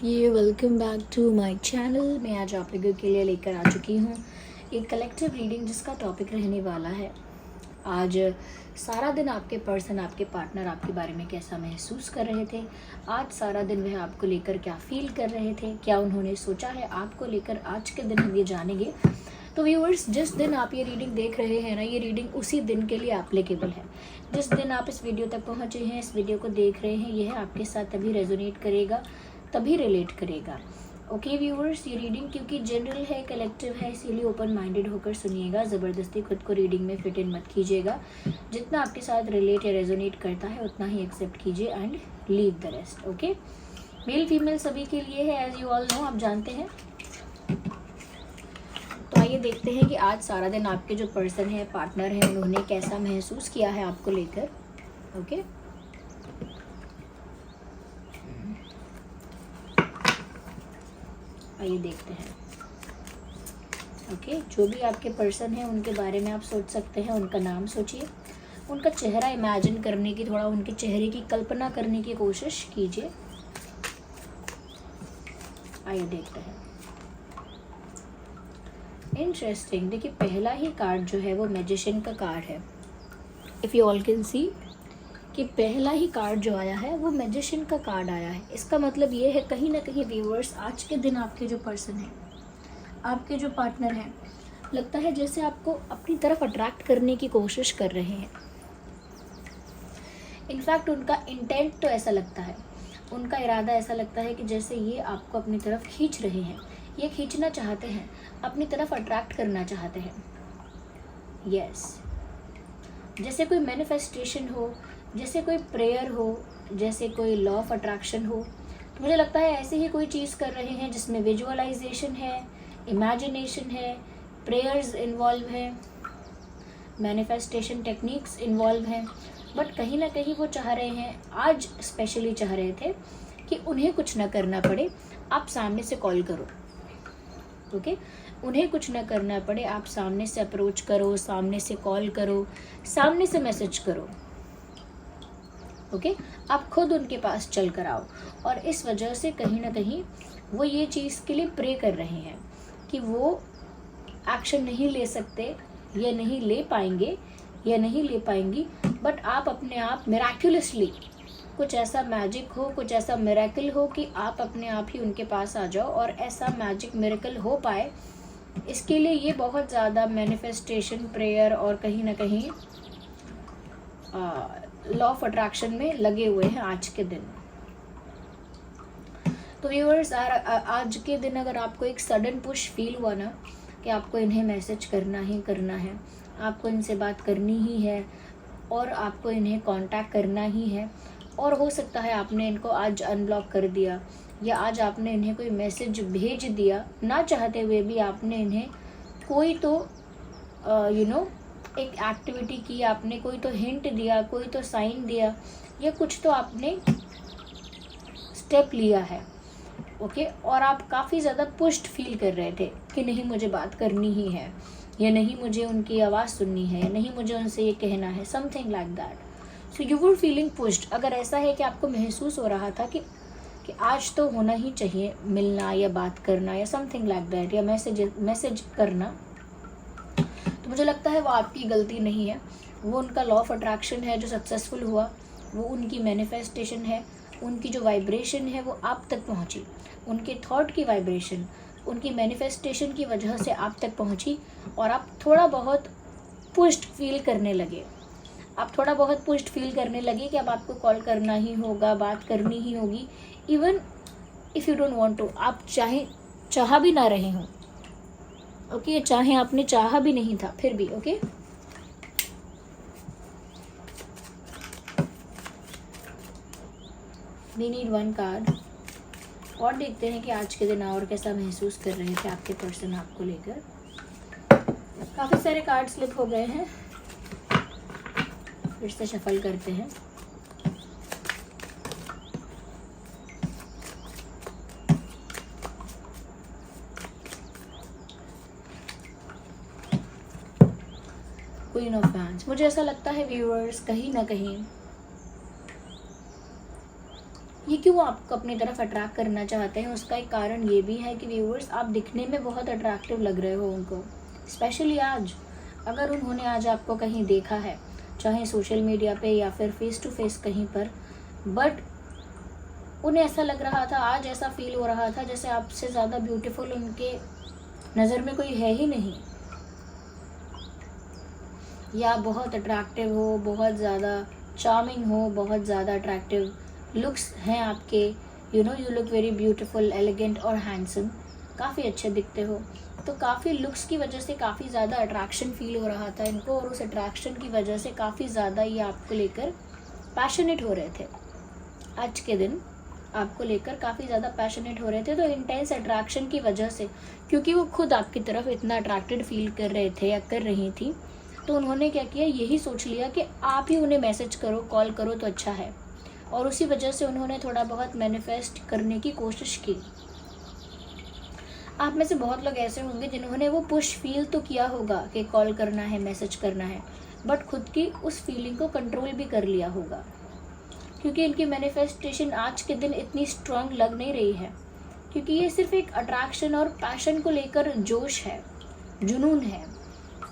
देखिए, welcome back to my channel. मैं आज आप लोगों के लिए लेकर आ चुकी हूँ एक कलेक्टिव रीडिंग जिसका टॉपिक रहने वाला है आज सारा दिन आपके पर्सन, आपके पार्टनर आपके बारे में कैसा महसूस कर रहे थे। आज सारा दिन वह आपको लेकर क्या फील कर रहे थे, क्या उन्होंने सोचा है आपको लेकर, आज के दिन हम ये जानेंगे। तो व्यूअर्स, जिस दिन आप ये रीडिंग देख रहे हैं ना, ये रीडिंग उसी दिन के लिए एप्लीकेबल है। जिस दिन आप इस वीडियो तक पहुँचे हैं, इस वीडियो को देख रहे हैं, यह आपके साथ तभी रेजोनेट करेगा, तभी रिलेट करेगा। ओके व्यूअर्स, ये रीडिंग क्योंकि जनरल है, कलेक्टिव है, इसीलिए ओपन माइंडेड होकर सुनिएगा। ज़बरदस्ती खुद को रीडिंग में फिट इन मत कीजिएगा। जितना आपके साथ रिलेट या रेजोनेट करता है उतना ही एक्सेप्ट कीजिए and leave the rest. Okay, male female सभी के लिए है, एज यू ऑल नो, आप जानते हैं। तो आइए देखते हैं कि आज सारा दिन आपके जो पर्सन है, पार्टनर है, उन्होंने कैसा महसूस किया है आपको लेकर। ओके, आइए देखते हैं। ओके, जो भी आपके पर्सन है उनके बारे में आप सोच सकते हैं। उनका नाम सोचिए, उनका चेहरा इमेजिन करने की, थोड़ा उनके चेहरे की कल्पना करने की कोशिश कीजिए। आइए देखते हैं। इंटरेस्टिंग, देखिए पहला ही कार्ड जो है वो मैजिशियन का कार्ड है। If you all can see कि पहला ही कार्ड जो आया है वो मैजिशियन का कार्ड आया है। इसका मतलब ये है कहीं ना कहीं व्यूअर्स, आज के दिन आपके जो पर्सन है, आपके जो पार्टनर हैं, लगता है जैसे आपको अपनी तरफ अट्रैक्ट करने की कोशिश कर रहे हैं। इनफैक्ट उनका इंटेंट तो ऐसा लगता है, उनका इरादा ऐसा लगता है कि जैसे ये आपको अपनी तरफ खींच रहे हैं, ये खींचना चाहते हैं, अपनी तरफ अट्रैक्ट करना चाहते हैं। यस, जैसे कोई मैनिफेस्टेशन हो, जैसे कोई प्रेयर हो, जैसे कोई लॉ ऑफ अट्रैक्शन हो। तो मुझे लगता है ऐसे ही कोई चीज़ कर रहे हैं जिसमें विजुअलाइजेशन है, इमेजिनेशन है, प्रेयर्स इन्वॉल्व है, मैनिफेस्टेशन टेक्निक्स इन्वॉल्व हैं। बट कहीं ना कहीं वो चाह रहे हैं, आज स्पेशली चाह रहे थे कि उन्हें कुछ ना करना पड़े, आप सामने से कॉल करो। ओके, उन्हें कुछ ना करना पड़े, आप सामने से अप्रोच करो, सामने से कॉल करो, सामने से मैसेज करो। ओके, आप खुद उनके पास चल कर आओ। और इस वजह से कहीं ना कहीं वो ये चीज़ के लिए प्रे कर रहे हैं कि वो एक्शन नहीं ले सकते, या नहीं ले पाएंगे, या नहीं ले पाएंगी, बट आप अपने आप मिराक्युलसली, कुछ ऐसा मैजिक हो, कुछ ऐसा मिरेकल हो कि आप अपने आप ही उनके पास आ जाओ और ऐसा मैजिक मिरेकल हो पाए। इसके लिए ये बहुत ज़्यादा मैनिफेस्टेशन, प्रेयर और कहीं ना कहीं लॉ ऑफ अट्रैक्शन में लगे हुए हैं आज के दिन। तो व्यूअर्स, आज के दिन अगर आपको एक सडन पुश फील हुआ ना कि आपको इन्हें मैसेज करना ही करना है, आपको इनसे बात करनी ही है और आपको इन्हें कांटेक्ट करना ही है, और हो सकता है आपने इनको आज अनब्लॉक कर दिया, या आज आपने इन्हें कोई मैसेज भेज दिया, ना चाहते हुए भी आपने इन्हें कोई तो एक एक्टिविटी की, आपने कोई तो हिंट दिया, कोई तो साइन दिया, या कुछ तो आपने स्टेप लिया है। ओके, और आप काफ़ी ज़्यादा पुश्ड फील कर रहे थे कि नहीं मुझे बात करनी ही है, या नहीं मुझे उनकी आवाज़ सुननी है, या नहीं मुझे उनसे ये कहना है, something like that. So you were feeling pushed. अगर ऐसा है कि आपको महसूस हो रहा था कि आज तो होना ही चाहिए मिलना या बात करना या समथिंग लाइक दैट, या मैसेज करना, तो मुझे लगता है वो आपकी गलती नहीं है। वो उनका लॉ ऑफ अट्रैक्शन है जो सक्सेसफुल हुआ, वो उनकी मैनिफेस्टेशन है, उनकी जो वाइब्रेशन है वो आप तक पहुंची, उनके थॉट की वाइब्रेशन, उनकी मैनिफेस्टेशन की वजह से आप तक पहुंची, और आप थोड़ा बहुत पुश्ड फील करने लगे। आप थोड़ा बहुत पुश्ड फील करने लगे कि अब आपको कॉल करना ही होगा, बात करनी ही होगी, even if you don't want to. आप चाह भी ना रहे हों, ओके, चाहे आपने चाहा भी नहीं था फिर भी। Okay, we need one card और देखते हैं कि आज के दिन और कैसा महसूस कर रहे थे आपके पर्सन आपको लेकर। काफ़ी सारे कार्ड स्लिप हो गए हैं, फिर से शफल करते हैं। Queen of wands. मुझे ऐसा लगता है व्यूअर्स, कहीं ना कहीं ये क्यों क्यों आपको अपनी तरफ अट्रैक्ट करना चाहते हैं, उसका एक कारण ये भी है कि व्यूअर्स आप दिखने में बहुत अट्रैक्टिव लग रहे हो उनको। स्पेशली आज अगर उन्होंने आज आपको कहीं देखा है, चाहे सोशल मीडिया पे या फिर फेस टू फेस कहीं पर, बट उन्हें ऐसा लग रहा था, आज ऐसा फील हो रहा था जैसे आपसे ज़्यादा ब्यूटीफुल उनके नज़र में कोई है ही नहीं, या बहुत अट्रैक्टिव हो, बहुत ज़्यादा चार्मिंग हो, बहुत ज़्यादा अट्रैक्टिव लुक्स हैं आपके, you look very beautiful, elegant और हैंडसम, काफ़ी अच्छे दिखते हो। तो काफ़ी लुक्स की वजह से काफ़ी ज़्यादा अट्रैक्शन फील हो रहा था इनको, और उस अट्रैक्शन की वजह से काफ़ी ज़्यादा ये आपको लेकर पैशनेट हो रहे थे। आज के दिन आपको लेकर काफ़ी ज़्यादा पैशनेट हो रहे थे। तो इंटेंस अट्रैक्शन की वजह से, क्योंकि वो खुद आपकी तरफ इतना अट्रैक्टेड फील कर रहे थे या कर रही थी, तो उन्होंने क्या किया, यही सोच लिया कि आप ही उन्हें मैसेज करो, कॉल करो तो अच्छा है, और उसी वजह से उन्होंने थोड़ा बहुत मैनिफेस्ट करने की कोशिश की। आप में से बहुत लोग ऐसे होंगे जिन्होंने वो पुश फील तो किया होगा कि कॉल करना है, मैसेज करना है, बट खुद की उस फीलिंग को कंट्रोल भी कर लिया होगा, क्योंकि इनकी मैनिफेस्टेशन आज के दिन इतनी स्ट्रांग लग नहीं रही है, क्योंकि ये सिर्फ एक अट्रैक्शन और पैशन को लेकर जोश है, जुनून है,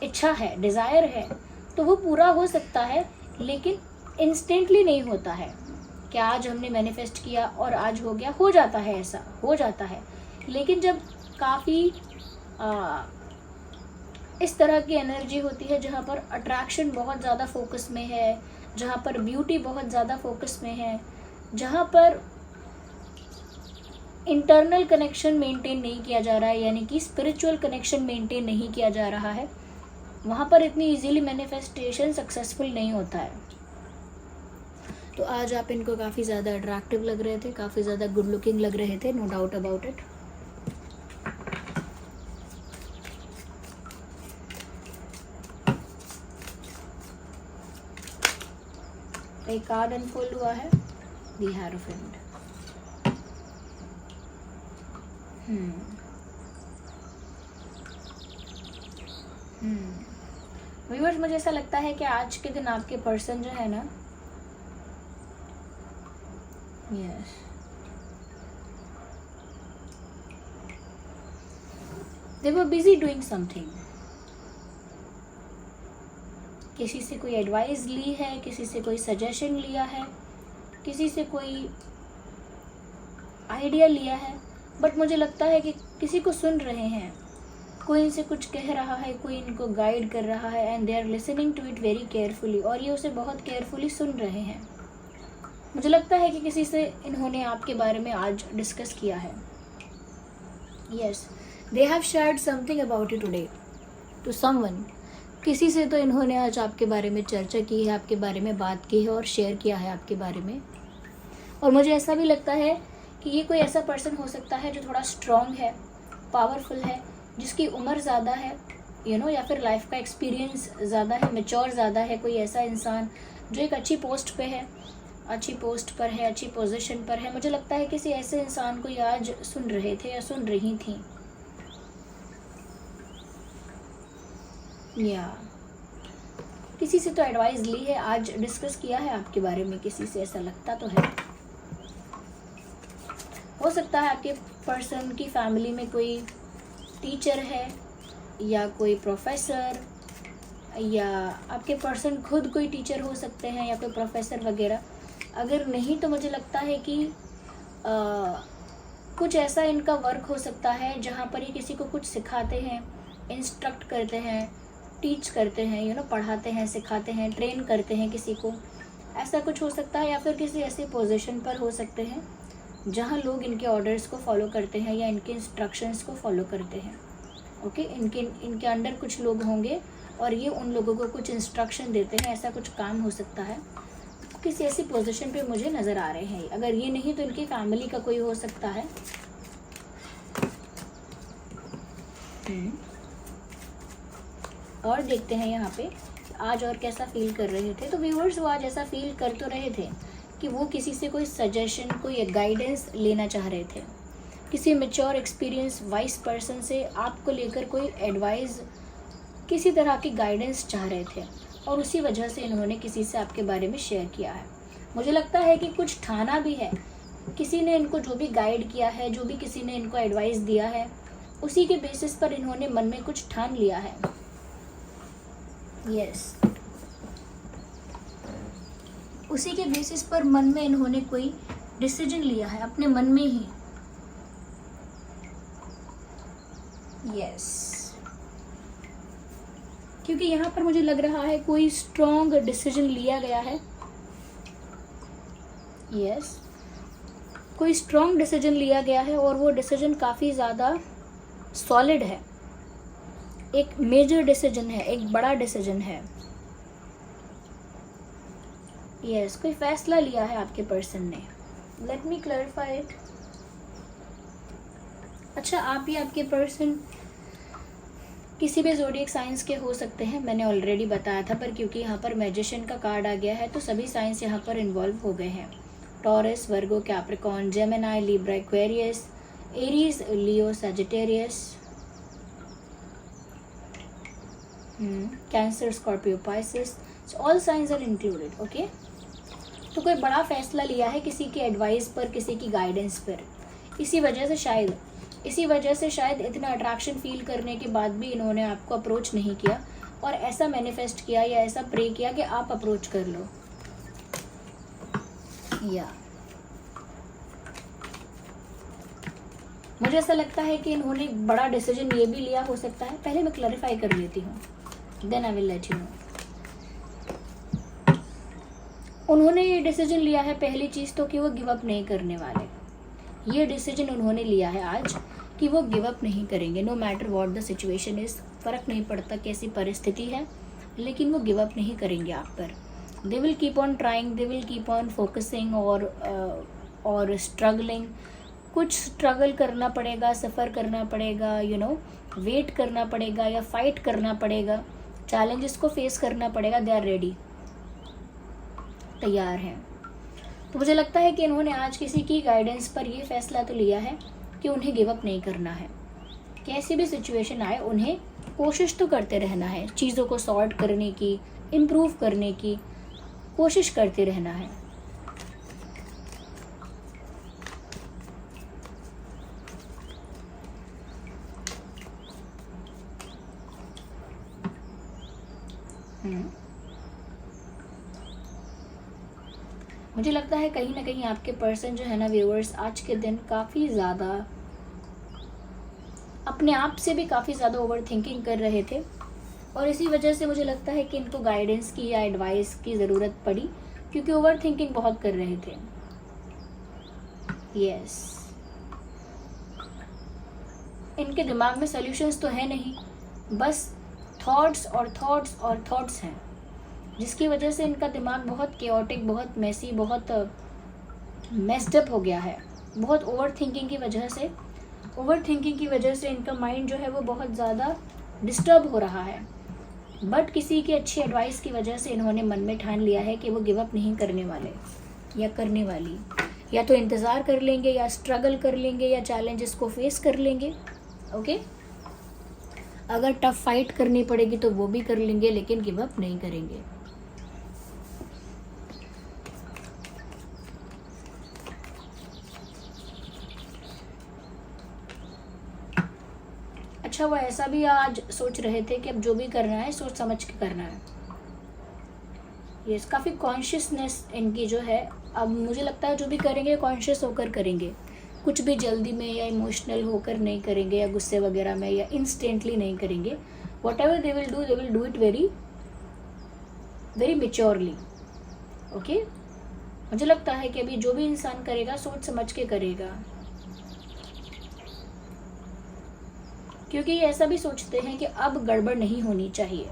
इच्छा है, डिज़ायर है, तो वो पूरा हो सकता है, लेकिन इंस्टेंटली नहीं होता है कि आज हमने मैनिफेस्ट किया और आज हो गया। हो जाता है, ऐसा हो जाता है, लेकिन जब काफ़ी इस तरह की एनर्जी होती है जहाँ पर अट्रैक्शन बहुत ज़्यादा फोकस में है, जहाँ पर ब्यूटी बहुत ज़्यादा फोकस में है, जहाँ पर इंटरनल कनेक्शन मेंटेन नहीं किया जा रहा है, यानी कि स्पिरिचुअल कनेक्शन मेंटेन नहीं किया जा रहा है, वहाँ पर इतनी इजीली मैनिफेस्टेशन सक्सेसफुल नहीं होता है। तो आज आप इनको काफ़ी ज़्यादा अट्रैक्टिव लग रहे थे, काफ़ी ज़्यादा गुड लुकिंग लग रहे थे, नो डाउट अबाउट इट। एक कार्ड अनफोल्ड हुआ है, द हिएरोफेंट। व्यूअर्स, मुझे ऐसा लगता है कि आज के दिन आपके पर्सन जो है ना, यस, दे वर बिजी डूइंग समथिंग। किसी से कोई एडवाइस ली है, किसी से कोई सजेशन लिया है, किसी से कोई आइडिया लिया है, बट मुझे लगता है कि किसी को सुन रहे हैं, कोई इनसे कुछ कह रहा है, कोई इनको गाइड कर रहा है, and they are listening to it very carefully, और ये उसे बहुत केयरफुली सुन रहे हैं। मुझे लगता है कि किसी से इन्होंने आपके बारे में आज डिस्कस किया है। Yes, they have shared something about you today to someone. किसी से तो इन्होंने आज आपके बारे में चर्चा की है, आपके बारे में बात की है और शेयर किया है आपके बारे में। और मुझे ऐसा भी लगता है कि ये कोई ऐसा पर्सन हो सकता है जो थोड़ा स्ट्रॉन्ग है, पावरफुल है, जिसकी उम्र ज़्यादा है, या फिर लाइफ का एक्सपीरियंस ज़्यादा है, मैच्योर ज़्यादा है। कोई ऐसा इंसान जो एक अच्छी पोस्ट पे है, अच्छी पोस्ट पर है, अच्छी पोजीशन पर है। मुझे लगता है किसी ऐसे इंसान को आज सुन रहे थे या सुन रही थी, या किसी से तो एडवाइस ली है, आज डिस्कस किया है आपके बारे में किसी से, ऐसा लगता तो है। हो सकता है आपके पर्सन की फैमिली में कोई टीचर है, या कोई प्रोफेसर, या आपके पर्सन खुद कोई टीचर हो सकते हैं, या कोई प्रोफेसर वगैरह। अगर नहीं तो मुझे लगता है कि कुछ ऐसा इनका वर्क हो सकता है जहाँ पर ये किसी को कुछ सिखाते हैं, इंस्ट्रक्ट करते हैं, टीच करते हैं, पढ़ाते हैं, सिखाते हैं, ट्रेन करते हैं किसी को, ऐसा कुछ हो सकता है। या फिर किसी ऐसी पोजीशन पर हो सकते हैं जहाँ लोग इनके ऑर्डर्स को फॉलो करते हैं या इनके इंस्ट्रक्शंस को फॉलो करते हैं। ओके, इनके अंडर कुछ लोग होंगे और ये उन लोगों को कुछ इंस्ट्रक्शन देते हैं, ऐसा कुछ काम हो सकता है। किसी ऐसी पोजीशन पे मुझे नज़र आ रहे हैं। अगर ये नहीं तो इनकी फैमिली का कोई हो सकता है। और देखते हैं यहाँ पे आज और कैसा फील कर रहे थे। तो व्यूअर्स, वो आज ऐसा फील कर तो रहे थे कि वो किसी से कोई सजेशन, कोई गाइडेंस लेना चाह रहे थे, किसी मैच्योर एक्सपीरियंस वाइस पर्सन से आपको लेकर कोई एडवाइस, किसी तरह की गाइडेंस चाह रहे थे, और उसी वजह से इन्होंने किसी से आपके बारे में शेयर किया है। मुझे लगता है कि कुछ ठाना भी है किसी ने इनको जो भी गाइड किया है, जो भी किसी ने इनको एडवाइस दिया है, उसी के बेसिस पर इन्होंने मन में कुछ ठान लिया है। यस, उसी के बेसिस पर मन में इन्होंने कोई डिसीजन लिया है अपने मन में ही। यस, क्योंकि यहाँ पर मुझे लग रहा है कोई स्ट्रॉन्ग डिसीजन लिया गया है। यस, कोई स्ट्रॉन्ग डिसीजन लिया गया है और वो डिसीजन काफ़ी ज़्यादा सॉलिड है, एक मेजर डिसीजन है, एक बड़ा डिसीजन है। यस, कोई फैसला लिया है आपके पर्सन ने। Let me clarify it. अच्छा, आप या आपके पर्सन किसी भी ज़ोडिएक साइंस के हो सकते हैं, मैंने ऑलरेडी बताया था, पर क्योंकि यहाँ पर मैजिशियन का कार्ड आ गया है तो सभी साइंस यहाँ पर इन्वॉल्व हो गए हैं। Taurus, Virgo, Capricorn, Gemini, Libra, Aquarius, Aries, Leo, Sagittarius, Cancer, Scorpio, Pisces, all signs are included. Okay, तो कोई बड़ा फैसला लिया है किसी की एडवाइस पर, किसी की गाइडेंस पर। इसी वजह से शायद इतना अट्रैक्शन फील करने के बाद भी इन्होंने आपको अप्रोच नहीं किया और ऐसा मैनिफेस्ट किया या ऐसा प्रे किया कि आप अप्रोच कर लो। या मुझे ऐसा लगता है कि इन्होंने एक बड़ा डिसीजन ये भी लिया हो सकता है। पहले मैं क्लैरिफाई कर लेती हूँ, then I will let you know. उन्होंने ये डिसीजन लिया है, पहली चीज़ तो कि वो गिव अप नहीं करने वाले। ये डिसीजन उन्होंने लिया है आज कि वो गिव अप नहीं करेंगे, no matter what the situation is. फ़र्क नहीं पड़ता कैसी परिस्थिति है, लेकिन वो गिव अप नहीं करेंगे आप पर। They will keep on trying, they will keep on focusing और स्ट्रगलिंग। कुछ स्ट्रगल करना पड़ेगा, सफ़र करना पड़ेगा, वेट करना पड़ेगा या फाइट करना पड़ेगा, चैलेंजेस को फेस करना पड़ेगा। दे आर रेडी, तैयार हैं। तो मुझे लगता है कि इन्होंने आज किसी की गाइडेंस पर ये फैसला तो लिया है कि उन्हें गिव अप नहीं करना है। कैसी भी सिचुएशन आए उन्हें कोशिश तो करते रहना है, चीज़ों को सॉर्ट करने की, इम्प्रूव करने की कोशिश करते रहना है। मुझे लगता है कहीं ना कहीं आपके पर्सन जो है ना व्यूअर्स, आज के दिन काफ़ी ज़्यादा अपने आप से भी काफ़ी ज़्यादा ओवर थिंकिंग कर रहे थे और इसी वजह से मुझे लगता है कि इनको गाइडेंस की या एडवाइस की ज़रूरत पड़ी, क्योंकि ओवर थिंकिंग बहुत कर रहे थे। यस, इनके दिमाग में सॉल्यूशंस तो है नहीं, बस थॉट्स और थॉट्स और थॉट्स हैं, जिसकी वजह से इनका दिमाग बहुत केओटिक, बहुत मेसी, बहुत मेस्ड अप हो गया है। बहुत ओवर थिंकिंग की वजह से इनका माइंड जो है वो बहुत ज़्यादा डिस्टर्ब हो रहा है। बट किसी की अच्छी एडवाइस की वजह से इन्होंने मन में ठान लिया है कि वो गिव अप नहीं करने वाले या करने वाली, या तो इंतज़ार कर लेंगे या स्ट्रगल कर लेंगे या चैलेंजेस को फेस कर लेंगे। ओके, अगर टफ फाइट करनी पड़ेगी तो वो भी कर लेंगे, लेकिन गिव अप नहीं करेंगे। अच्छा, वो ऐसा भी आज सोच रहे थे कि अब जो भी करना है सोच समझ के करना है। ये काफ़ी कॉन्शियसनेस इनकी जो है, अब मुझे लगता है जो भी करेंगे कॉन्शियस होकर करेंगे, कुछ भी जल्दी में या इमोशनल होकर नहीं करेंगे या गुस्से वगैरह में या इंस्टेंटली नहीं करेंगे। What ever they will do it very very maturely. Okay, मुझे लगता है कि अभी जो भी इंसान करेगा सोच समझ के करेगा, क्योंकि ये ऐसा भी सोचते हैं कि अब गड़बड़ नहीं होनी चाहिए।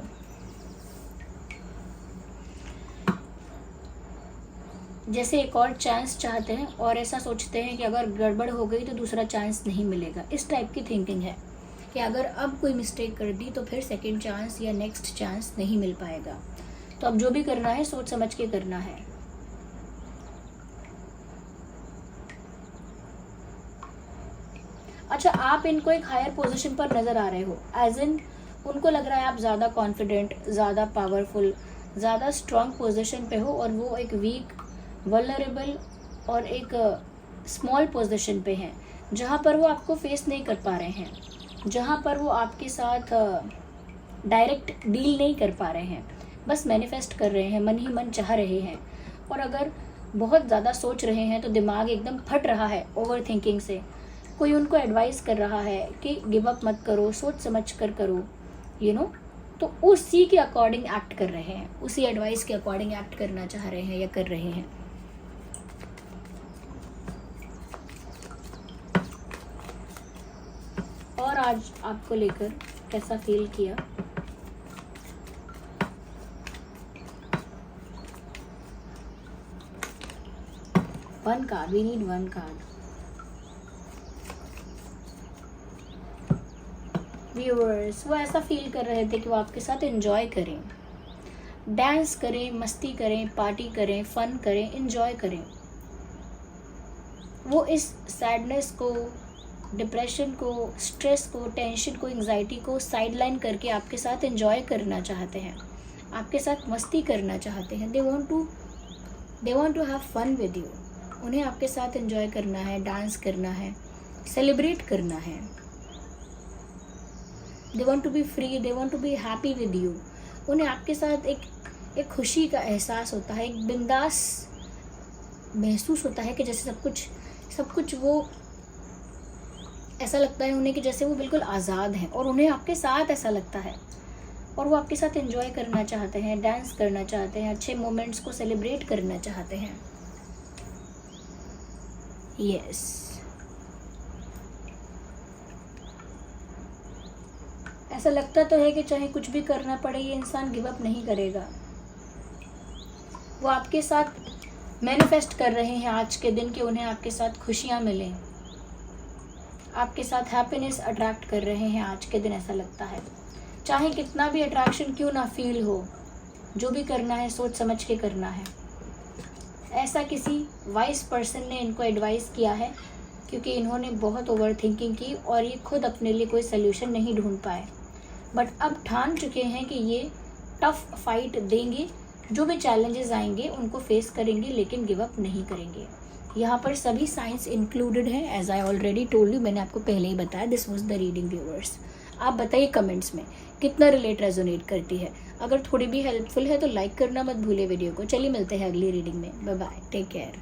जैसे एक और चांस चाहते हैं और ऐसा सोचते हैं कि अगर गड़बड़ हो गई तो दूसरा चांस नहीं मिलेगा। इस टाइप की थिंकिंग है कि अगर अब कोई मिस्टेक कर दी तो फिर सेकंड चांस या नेक्स्ट चांस नहीं मिल पाएगा। तो अब जो भी करना है सोच समझ के करना है। अच्छा, आप इनको एक हायर पोजीशन पर नज़र आ रहे हो, एज इन उनको लग रहा है आप ज़्यादा कॉन्फिडेंट, ज़्यादा पावरफुल, ज़्यादा स्ट्रॉन्ग पोजीशन पे हो और वो एक वीक, वल्नरेबल और एक स्मॉल पोजीशन पे हैं, जहाँ पर वो आपको फेस नहीं कर पा रहे हैं, जहाँ पर वो आपके साथ डायरेक्ट डील नहीं कर पा रहे हैं, बस मैनिफेस्ट कर रहे हैं, मन ही मन चाह रहे हैं। और अगर बहुत ज़्यादा सोच रहे हैं तो दिमाग एकदम फट रहा है ओवर थिंकिंग से, कोई उनको एडवाइस कर रहा है कि गिव अप मत करो, सोच समझ कर करो, यू नो, तो उसी के अकॉर्डिंग एक्ट कर रहे हैं, उसी एडवाइस के अकॉर्डिंग एक्ट करना चाह रहे हैं या कर रहे हैं। और आज आपको लेकर कैसा फील किया? One card, we need one card. Viewers, वो ऐसा फील कर रहे थे कि वो आपके साथ एंजॉय करें, डांस करें, मस्ती करें, पार्टी करें, फन करें, एंजॉय करें। वो इस सैडनेस को, डिप्रेशन को, स्ट्रेस को, टेंशन को, एंजाइटी को साइडलाइन करके आपके साथ एंजॉय करना चाहते हैं, आपके साथ मस्ती करना चाहते हैं। They want to have fun with you. उन्हें आपके साथ एंजॉय करना है, डांस करना है, सेलिब्रेट करना है। They want to be free, they want to be happy with you. उन्हें आपके साथ एक खुशी का एहसास होता है, एक बिंदास महसूस होता है कि जैसे सब कुछ वो ऐसा लगता है उन्हें कि जैसे वो बिल्कुल आज़ाद हैं, और उन्हें आपके साथ ऐसा लगता है, और वो आपके साथ एंजॉय करना चाहते हैं, डांस करना चाहते हैं, अच्छे मोमेंट्स को सेलिब्रेट करना चाहते हैं। यस, ऐसा लगता तो है कि चाहे कुछ भी करना पड़े ये इंसान गिव अप नहीं करेगा। वो आपके साथ मैनिफेस्ट कर रहे हैं आज के दिन कि उन्हें आपके साथ खुशियाँ मिलें, आपके साथ हैप्पीनेस अट्रैक्ट कर रहे हैं आज के दिन, ऐसा लगता है। चाहे कितना भी अट्रैक्शन क्यों ना फील हो, जो भी करना है सोच समझ के करना है। ऐसा किसी वाइज पर्सन ने इनको एडवाइस किया है, क्योंकि इन्होंने बहुत ओवर थिंकिंग की और ये खुद अपने लिए कोई सल्यूशन नहीं ढूंढ पाए, बट अब ठान चुके हैं कि ये टफ फाइट देंगे, जो भी चैलेंजेस आएंगे उनको फेस करेंगे, लेकिन गिव अप नहीं करेंगे। यहाँ पर सभी साइंस इंक्लूडेड हैं, as I already told you, मैंने आपको पहले ही बताया। This was the reading viewers. आप बताइए कमेंट्स में कितना रिलेट रेजोनेट करती है। अगर थोड़ी भी हेल्पफुल है तो लाइक करना मत भूलिए वीडियो को। चलिए मिलते हैं अगली रीडिंग में। Bye bye, take care.